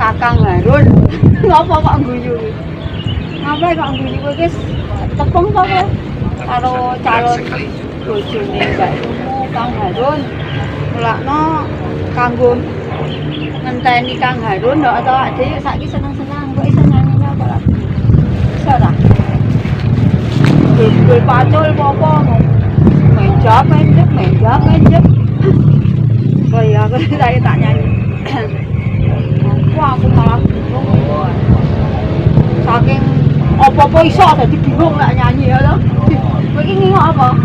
Kakang Harun. Ngapa kok guyu? Ngapa kok guyu kowe wis tepung to kowe karo calon bojone Mbak Sumu Kang Harun. Mulakno kanggo ngenteni Kang Harun ndok to awake dhewe saiki seneng-seneng kok iso nyanyi apa lagi. Iso ta? Gue pacul apa menjap. Kaya aku tak nyanyi. Wah, aku malah bingung. Saking apa-apa iso dadi bingung lek nyanyi ya to. Kowe iki ngingok apa?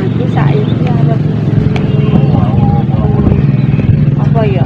Aku saiki arep apa ya?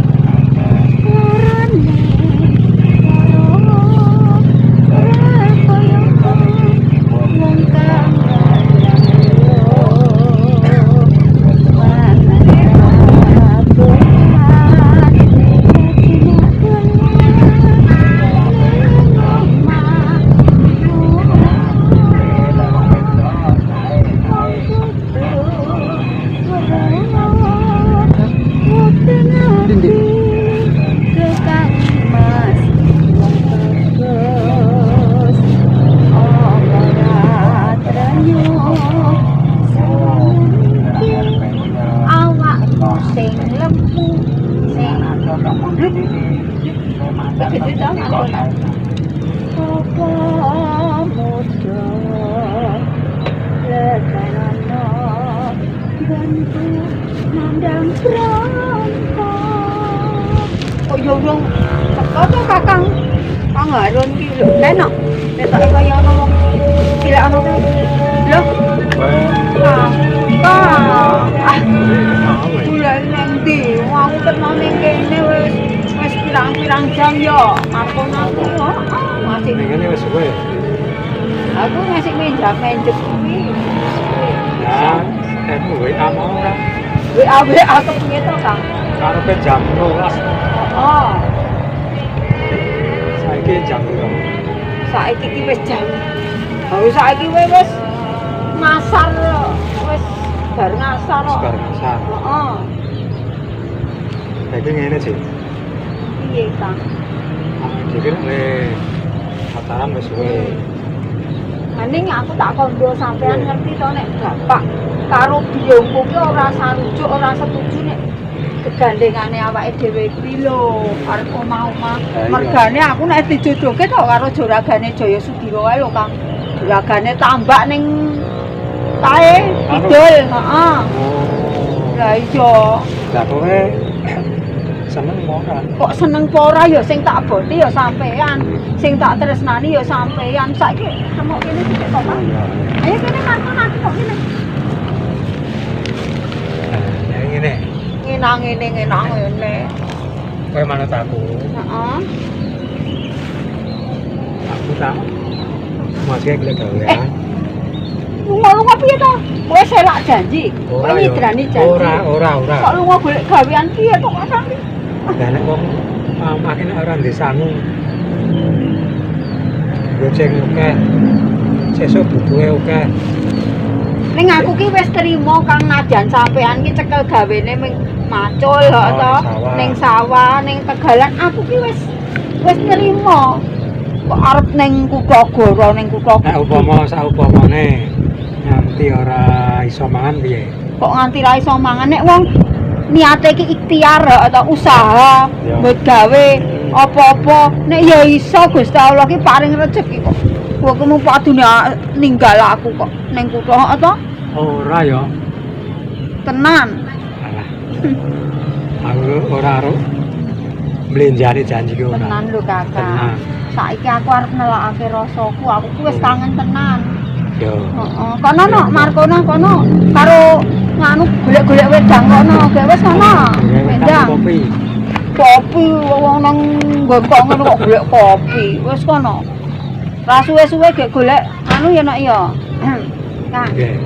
Kok yo wong teko to Kakang Kang Harun ki lho enak ketok kaya ana wong cilik ana to lho bulan nang ndi aku teko ning kene wis pirang-pirang jam yo ampun aku masih ngene wis suwe aku masih menjak-menjek kuwi ya aku WA mau ora WA aku piye to Kang karepe jam 12 oh. Saiki jam piro? Saiki ki wis jam. Baru saiki wis ngasar wis bar ngasar kok. Bar ngasar. Heeh. Saiki ngene sih. Piye, Kang? Dikir pacaran wis suwe. Mending aku tak kondo sampean ngerti to nek bapak karo biyongku ki ora sarujuk ora setuju nek kegandengane awake dhewe iki lho arep omah-omah mergane aku nek dijodohke to karo juragane Jaya Sudira wae lho Kang juragane tambak ning kae kidul heeh lah iya lah kowe seneng ora kok seneng apa ora ya sing tak boti ya sampean sing tak tresnani ya sampean saiki semok kene sithik to Kang ayo kene mantan kok kene ngene ngene. Kowe manut aku. Heeh. Aku tak masih gelek gawean. Lunga piye to? Kowe selak janji. Kowe nyidrani janji. Ora. Kok lunga golek gawean piye to kok sampe? Lah nek wong makine ora ndesangu. Goceng akeh. Sesuk butuhe akeh. Ning aku ki wis trimo Kang najan sampean ki cekel gawene macul kok to ning sawah ning Tegalan aku ki wis trimo kok arep ning Kutagara ning Kutagara nek upama saupamane nganti ora iso mangan piye kok nganti ra iso mangan nek wong niate ki ikhtiar atau usaha mbok gawe apa-apa nek ya iso Gusti Allah ki paring rezeki kok Kowe kemu padune ninggal aku kok ning kutha to? Ora ya. Tenan. Alah. Aku ora ro. Mlenjani janji ki ora. Tenan lho Kakak. Tenan. Saiki aku arep nelokake rasaku, aku ku wis kangen tenan. Yo. Heeh. Kono no Markona kono karo nganu golek-golek wedang kono, gek wis kono. Wedang. Kopi. Kopi wong nang nggonkok ngono kok golek kopi. Wis kono. Ra suwe-suwe gek golek anu ya nak ya. Kang. Nggih.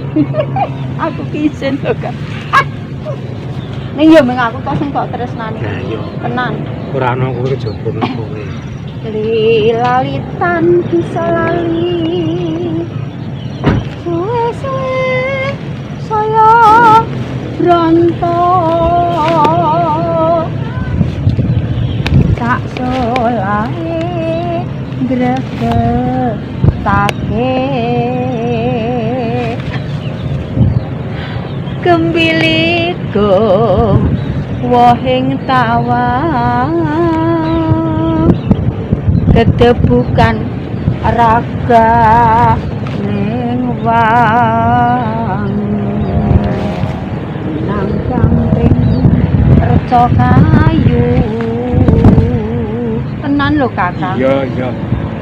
Aku kisin lho, Kak. Ning yo mung aku tok sing kok tresnani. Nah, yo. Tenan. Ora ana kowe jomblo kowe. Lalitan bisa lali. Suwe-suwe saya berontok. Tak solahe gregetake. Gembiliku wohing tawang kedebukan raga ning wang nang camping reca kayu tenan lho Kakak. Iya.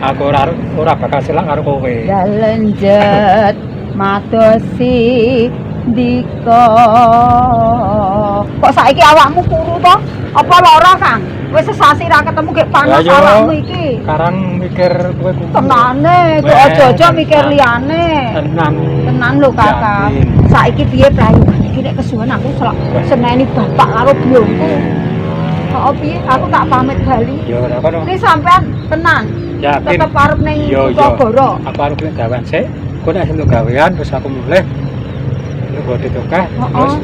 Aku ora bakal silak karo kowe. Dalenjet madosi dika. Kok saiki awakmu kuru to? Apa lara, Kang? Wis sesasi ra ketemu gek panas Ya, ya. awakmu iki. Sekarang mikir kowe kuwi. Tenane, kok aja-aja mikir liyane. Tenan lho Kakak. Yakin. Saiki piye prayugan iki nek kesuwen aku selak seneni bapak karo biyongku. Kok piye? Aku tak pamit bali. Ya ora kono. Ini sampean tenan. Yakin. Tetep arep ning Yo, yo. Utagara. Aku arep nek gawean sik. Kowe nek entuk gawean terus aku mulih. Nek gode tokeh terus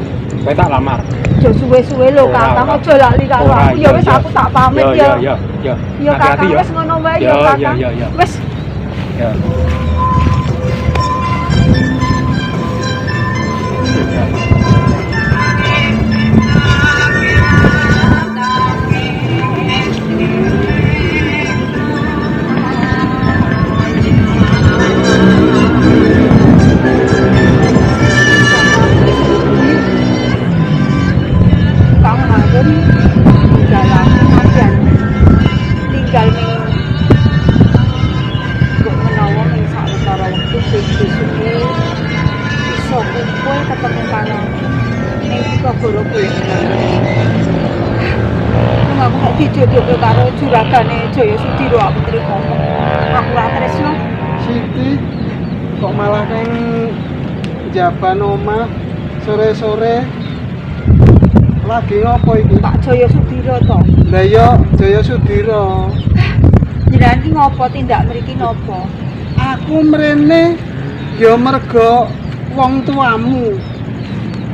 kowe tak lamar. Aja suwe-suwe lho Ora, Kakak, ora. aja lali karo Ora, aku. Ya iya, wis iya. aku tak pamit ya. Yo. Ya Kakak Hati-hati, yo. wis ngono wae ya Yo, Kakak. yo. Wis Ya. Kang Harun tinggal aku najan. Tinggal ning kok menawa ning sawetara wektu besuke iso kumpul ketemu karo ning Utagara kuwi. Nang aku kok dijodohke karo juragane Jaya Sudiro aku trimo. Aku ora tresno. Siti kok malah neng jaban omah sore-sore lagi ngopo iki? Pak Jaya Sudiro to. Lah ya Jaya Sudiro. Jenengan iki ngopo tindak mriki napa? Aku mrene ya mergo wong tuamu.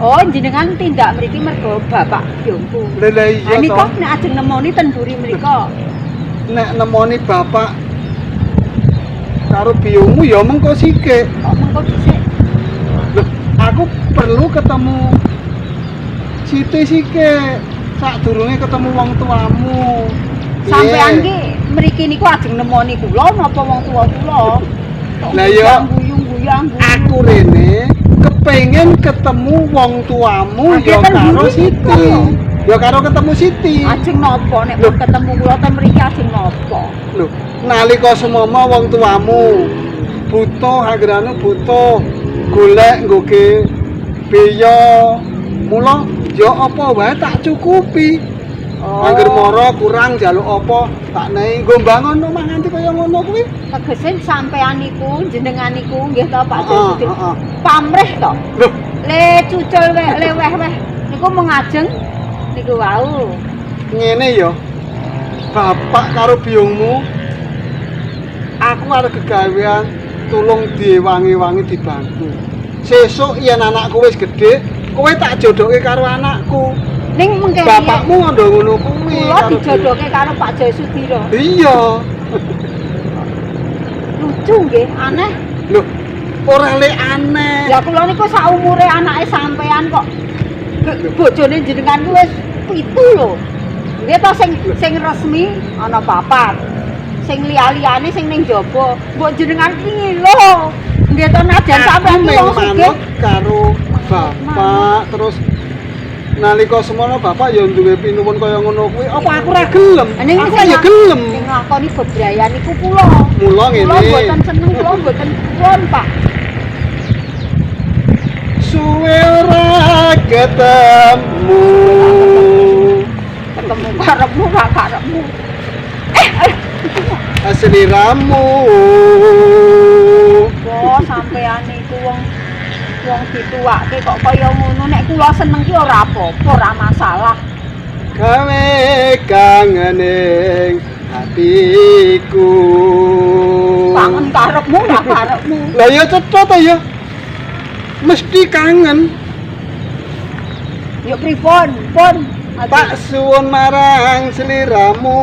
Oh, jenengan tindak mriki mergo bapak biyongku. Lah iya Nika to. nek ajeng nemoni ten mburi mrika. Nek nemoni bapak karo biyungmu ya mengko sithik. Kok mengko dhisik? Loh, aku perlu ketemu Siti sithik. Sadurunge ketemu wong tuamu. Sampean Piye? ki mriki niku ajeng nemoni kula napa wong tuwa kula? Lah ya. guyung-guyung. Aku rene kepengin ketemu wong tuamu ya Akhirnya karo buru Siti. itu. Ya karo ketemu Siti. Ajeng napa nek Loh. pun ketemu kula ten mriki ajeng napa? Lho, nalika semama wong tuamu butuh anggerane butuh golek nggoge beya. Mula ya apa wae tak cukupi. Angger mara kurang njaluk apa tak nehi nggo mbangun omah nganti kaya ngono kuwi. Tegese sampean niku jenengan niku nggih to Pak Heeh, Jaya heeh. pamrih to. Loh, Le cucul le weh-weh niku mengajeng niku wau. ngene ya. Bapak karo biyungmu aku arep gegawean tulung diwangi-wangi dibantu. Sesuk yen anakku wis gedhe, kowe tak jodohke karo anakku. Ning mengke Bapakmu ngono ngono kuwi. kula karo dijodohke karo Pak Jaya Sudiro. biyung. Iya. Lucu nggih, aneh. Loh, ora lek aneh. Ya kula niku saumure anake sampean kok. Bojone jenengan ku wis 7 lho. Nggih to sing resmi ana 4. sing liya-liyane sing ning jaba. Mbok jenengan iki lho. Nggih to najan sampeyan ki wong sugih. manut karo bapak terus nalika semono bapak ya duwe pinuwun kaya ngono kuwi apa aku ora gelem Ning aku ya gelem sing nglakoni bebrayan iku kula. mula ngene Kula mboten seneng, kula mboten pun, Pak. suwe ora ketemu Ketemu karepmu, ra karepmu. asliramu Wah, sampean iku wong dituwake kok kaya ngono. Nek kula seneng ki ora apa-apa, ora masalah. gawe kangening hatiku Kangen karepmu, ra karepmu. lah ya cetha ta ya mesti kangen Yuk pripun, pun. tak suwun marang sliramu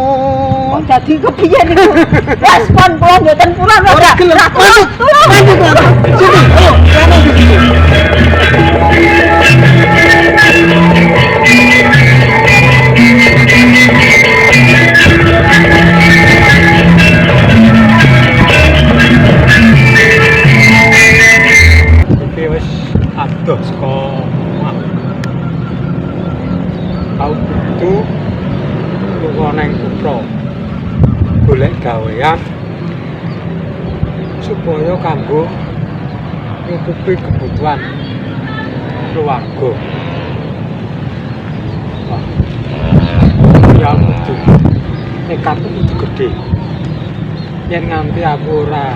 Kok dadi kepiye niku? Wes pun kula mboten pulang ora gelem manut sini ayo kana iki Iki wis adoh saka omah. Tau kudu lunga nang kutha. Golek gawean supaya kanggo nyukupi kebutuhan keluarga. Wah, ya kudu nekat itu gede. Yen nganti aku ora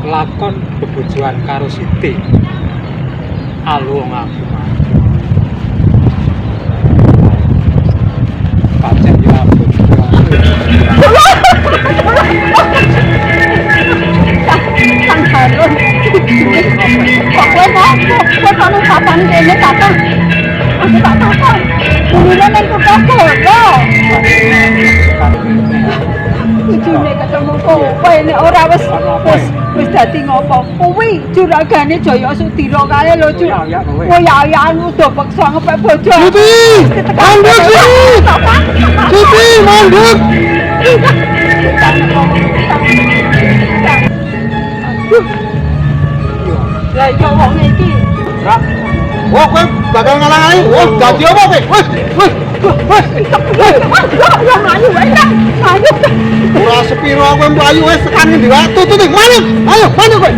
lakon kebutuhan karo Siti alung aku mati pancen ya ampun Kang Harun. Kok kowe ngopo? Kowe kono kapan kene kakang? Aku tak takon. Mulane ning kutha Solo. Ujune ketemu kowe nek ora wis dadi ngopo? Kuwi juragane Jaya Sudira kae lho, Cuk. Kowe ya udah paksa ngepek bojo. Siti mandek Siti mandek Lah iya wong iki. rak wah kowe bakal ngalangi wah dadi apa kowe Ya maju wae lah. Maju. ora sepiro kowe mlayu wis tekan ngendi wae tutut manut ayo manut kowe